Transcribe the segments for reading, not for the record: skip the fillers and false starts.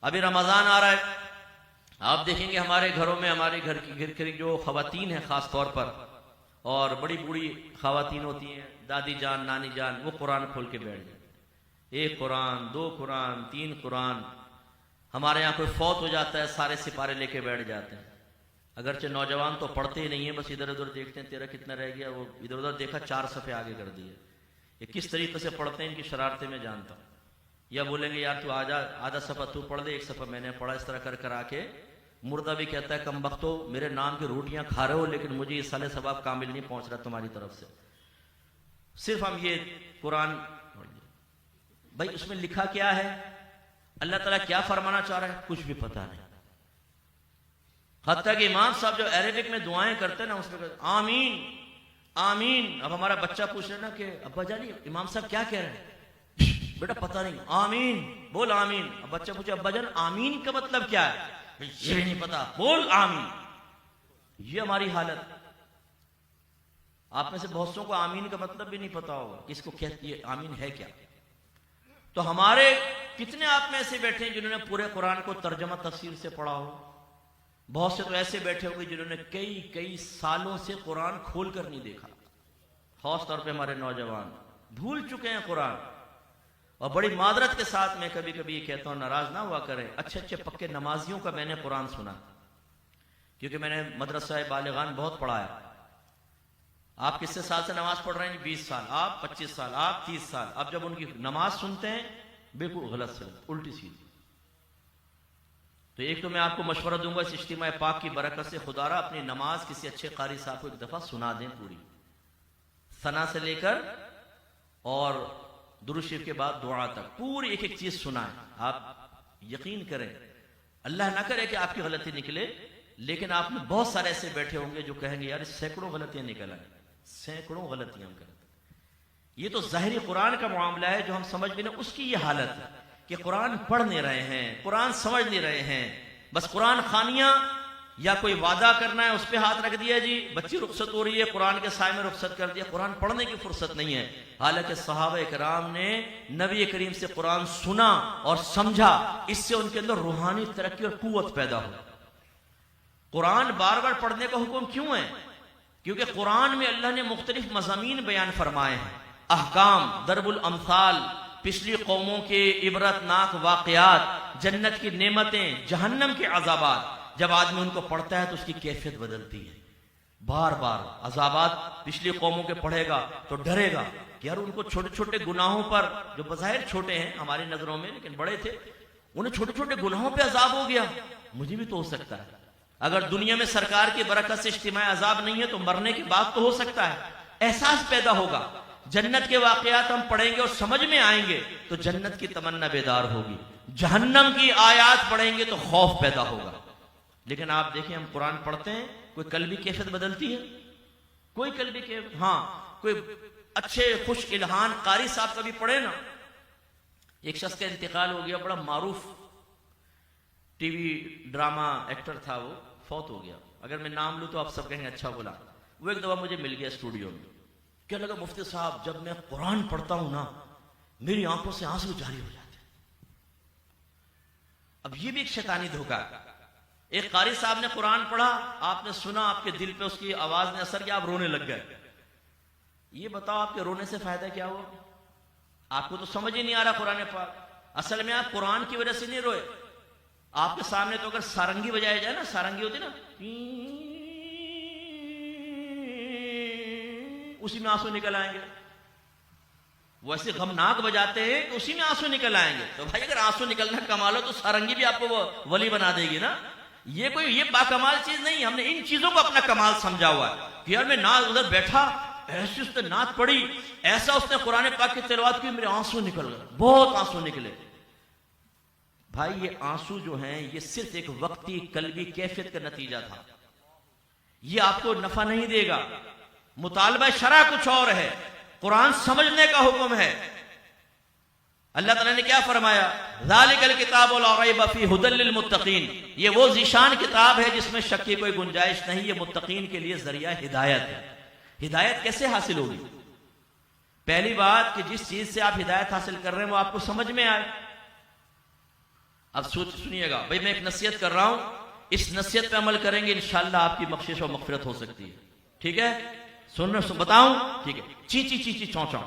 अभी रमज़ान आ रहा है, आप देखेंगे हमारे घरों में, हमारे घर की जो ख़वातीन हैं ख़ास तौर पर, और बड़ी बूढ़ी ख़वातीन होती हैं, दादी जान नानी जान, वो कुरान खोल के बैठ जाए। 1 कुरान 2 कुरान 3 कुरान। हमारे यहाँ कोई फौत हो जाता है, सारे सिपारे लेके बैठ जाते हैं। अगरचे नौजवान तो पढ़ते ही नहीं है, बस इधर उधर देखते हैं, तेरा कितना रह गया, वो इधर उधर देखा 4 सफ़े आगे कर दिए। ये किस तरीके से पढ़ते हैं, इनकी शरारतें मैं जानता हूँ। या बोलेंगे यार तू आधा सफ़ा तू पढ़ दे, 1 सफ़ा मैंने पढ़ा, इस तरह कर कर आके मुर्दा भी कहता है कमबख्तो, मेरे नाम की रोटियां खा रहे हो लेकिन मुझे इस साले सवाब कामिल नहीं पहुंच रहा तुम्हारी तरफ से। सिर्फ हम ये कुरान, भाई उसमें लिखा क्या है, अल्लाह ताला क्या फरमाना चाह रहा है, कुछ भी पता नहीं। हत्ता कि इमाम साहब जो अरेबिक में दुआएं करते हैं ना, उसमें कहते आमीन आमीन। अब हमारा बच्चा पूछ रहे ना कि अब्बा जानी इमाम साहब क्या कह रहे हैं, बेटा पता नहीं, आमीन बोल आमीन। अब बच्चा पूछे अब्बा जान आमीन का मतलब क्या है, ये भी नहीं पता, बोल आमीन। ये हमारी हालत। आप में से बहुत सौ को आमीन का मतलब भी नहीं पता होगा, किसको कहती है आमीन है क्या। तो हमारे कितने आप में ऐसे बैठे हैं जिन्होंने पूरे कुरान को तर्जमा तफसीर से पढ़ा हो। बहुत से तो ऐसे बैठे होंगे जिन्होंने कई कई सालों से कुरान खोल कर नहीं देखा। खास तौर पे हमारे नौजवान भूल चुके हैं कुरान। और बड़ी मादरत के साथ मैं कभी कभी ये कहता हूं, नाराज ना हुआ करें, अच्छे अच्छे पक्के नमाजियों का मैंने कुरान सुना, क्योंकि मैंने मदरसा बालिगान बहुत पढ़ा है। आप कितने साल से नमाज पढ़ रहे हैं? 20 साल, आप 25 साल, आप 30 साल। अब जब उनकी नमाज सुनते हैं बिल्कुल गलत से उल्टी सीधी। तो एक तो मैं आपको मशवरा दूंगा इस इज्तिमा पाक की बरकत से, खुदारा अपनी नमाज किसी अच्छे कारी साहब को एक दफा सुना दें पूरी, सना से लेकर और दुरूद शरीफ के बाद दुआ तक पूरी एक एक चीज सुनाएं। आप यकीन करें, अल्लाह ना करे कि आपकी गलती निकले, लेकिन आप में बहुत सारे ऐसे बैठे होंगे जो कहेंगे यार सैकड़ों गलतियां निकल आए, सैकड़ों गलतियां हम करते। ये तो ज़ाहिरी कुरान का मामला है, जो हम समझ भी नहीं, उसकी ये हालत है कि कुरान पढ़ नहीं रहे हैं, कुरान समझ नहीं रहे हैं, बस कुरान खानियां या कोई वादा करना है उस पर हाथ रख दिया, जी बच्ची रुखसत हो रही है कुरान के साए में रुखसत कर दिया, कुरान पढ़ने की फुर्सत नहीं है। हालांकि सहाबा इकराम ने नबी करीम से कुरान सुना और समझा, इससे उनके अंदर रूहानी तरक्की और कुव्वत पैदा हो। कुरान बार बार पढ़ने का हुक्म क्यों है? क्योंकि कुरान में अल्लाह ने मुख्तलिफ मज़ामीन बयान फरमाए हैं, अहकाम, दरबुल अमसाल, पिछली कौमों के इबरतनाक वाक़यात, जन्नत की नेमतें, जहन्नम के अज़ाबात। जब आदमी उनको पढ़ता है तो उसकी कैफियत बदलती है। बार बार अज़ाबात पिछली कौमों के पढ़ेगा तो डरेगा कि यार उनको छोटे छोटे गुनाहों पर, जो बज़ाहिर छोटे हैं हमारी नजरों में लेकिन बड़े थे, उन्हें छोटे छोटे गुनाहों पे अजाब हो गया, मुझे भी तो हो सकता है। अगर दुनिया में सरकार की बरकत से इज्तिमाई अजाब नहीं है तो मरने के बाद तो हो सकता है। एहसास पैदा होगा, जन्नत के वाकयात हम पढ़ेंगे और समझ में आएंगे तो जन्नत की तमन्ना बेदार होगी, जहन्नम की आयात पढ़ेंगे तो खौफ पैदा होगा। लेकिन आप देखिए, हम कुरान पढ़ते हैं, कोई कल्बी कैफियत बदलती है? कोई कल्बी के, हाँ कोई अच्छे खुश इल्हान कारी साहब कभी पढ़े ना। एक शख्स का इंतकाल हो गया, बड़ा मारूफ टीवी ड्रामा एक्टर था, वो फौत हो गया। अगर मैं नाम लूं तो आप सब कहेंगे अच्छा बोला। वो एक दफा मुझे मिल गया स्टूडियो में, क्या लगा मुफ्ती साहब जब मैं कुरान पढ़ता हूं ना मेरी आंखों से आंसू जारी हो जाते हैं। अब ये भी एक शैतानी धोखा है। एक कारी साहब ने कुरान पढ़ा, आपने सुना, आपके दिल पे उसकी आवाज ने असर किया, आप रोने लग गए। ये बताओ आपके रोने से फायदा क्या हुआ? आपको तो समझ ही नहीं आ रहा कुरान पाक। असल में आप कुरान की वजह से नहीं रोए। आपके सामने तो अगर सारंगी बजाया जाए ना, सारंगी होती ना, उसी में आंसू निकल आएंगे। वैसे गमनाक बजाते हैं तो उसी में आंसू निकल आएंगे। तो भाई अगर आंसू निकलना कमाल हो तो सारंगी भी आपको वो वली बना देगी ना। ये बाकमाल चीज नहीं। हमने इन चीजों को अपना कमाल समझा हुआ है कि यार मैं नाज उधर बैठा, ऐसी उसने नात पढ़ी, ऐसा उसने कुरान पाक की तिलावत की, मेरे आंसू निकल गए, बहुत आंसू निकले। भाई ये आंसू जो हैं ये सिर्फ एक वक्ती कल्बी कैफियत का नतीजा था, ये आपको नफा नहीं देगा। मुतालबा शरा कुछ और है, कुरान समझने का हुक्म है। अल्लाह ताला ने क्या फरमाया, ज़ालिकल किताबु ला रैब फीहि हुदल लिल मुत्तकीन, ये वो ज़ीशान किताब है जिसमें शक की कोई गुंजाइश नहीं, ये मुत्तकीन के लिए जरिया हिदायत है। हिदायत कैसे हासिल होगी? पहली बात कि जिस चीज से आप हिदायत हासिल कर रहे हैं वो आपको समझ में आए। अब सुनिएगा भाई, मैं एक नसीहत कर रहा हूं, इस नसीहत पे अमल करेंगे इंशाअल्लाह आपकी बख्शिश और मगफिरत हो सकती है। ठीक है, बताऊं? ठीक है, ची ची ची ची चौं चौं,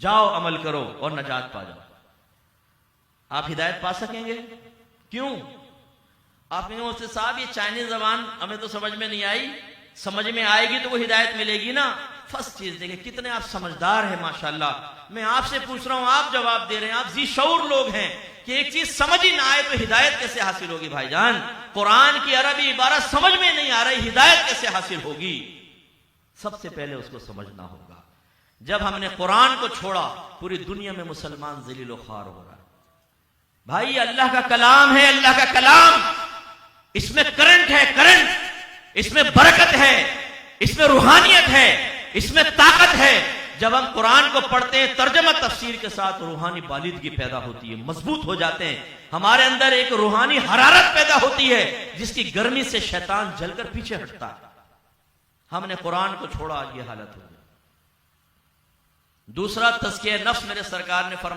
जाओ अमल करो और नजात पा जाओ। आप हिदायत पा सकेंगे? क्यों? आप कहेंगे उससे साहब ये चाइनीज जबान हमें तो समझ में नहीं आई, समझ में आएगी तो वो हिदायत मिलेगी ना। फर्स्ट चीज देखें, कितने आप समझदार हैं माशाल्लाह। मैं आपसे पूछ रहा हूं, आप जवाब दे रहे हैं, आप जी शऊर लोग हैं कि एक चीज समझ ही ना आए तो हिदायत कैसे हासिल होगी भाईजान? कुरान की अरबी इबारत समझ में नहीं आ रही, हिदायत कैसे हासिल होगी? सबसे पहले उसको समझना होगा। जब हमने कुरान को छोड़ा, पूरी दुनिया में मुसलमान ज़लील ख्वार हो रहा है। भाई अल्लाह का कलाम है, अल्लाह का कलाम, इसमें करंट है, करंट, इसमें बरकत है, इसमें रूहानियत है, इसमें ताकत है। जब हम कुरान को पढ़ते हैं तर्जमा तफसीर के साथ, रूहानी बालिदगी पैदा होती है, मजबूत हो जाते हैं, हमारे अंदर एक रूहानी हरारत पैदा होती है जिसकी गर्मी से शैतान जलकर पीछे हटता है। हमने कुरान को छोड़ा, आज ये हालत हो गई। दूसरा, तज़किया नफ्स मेरे सरकार ने फरमाया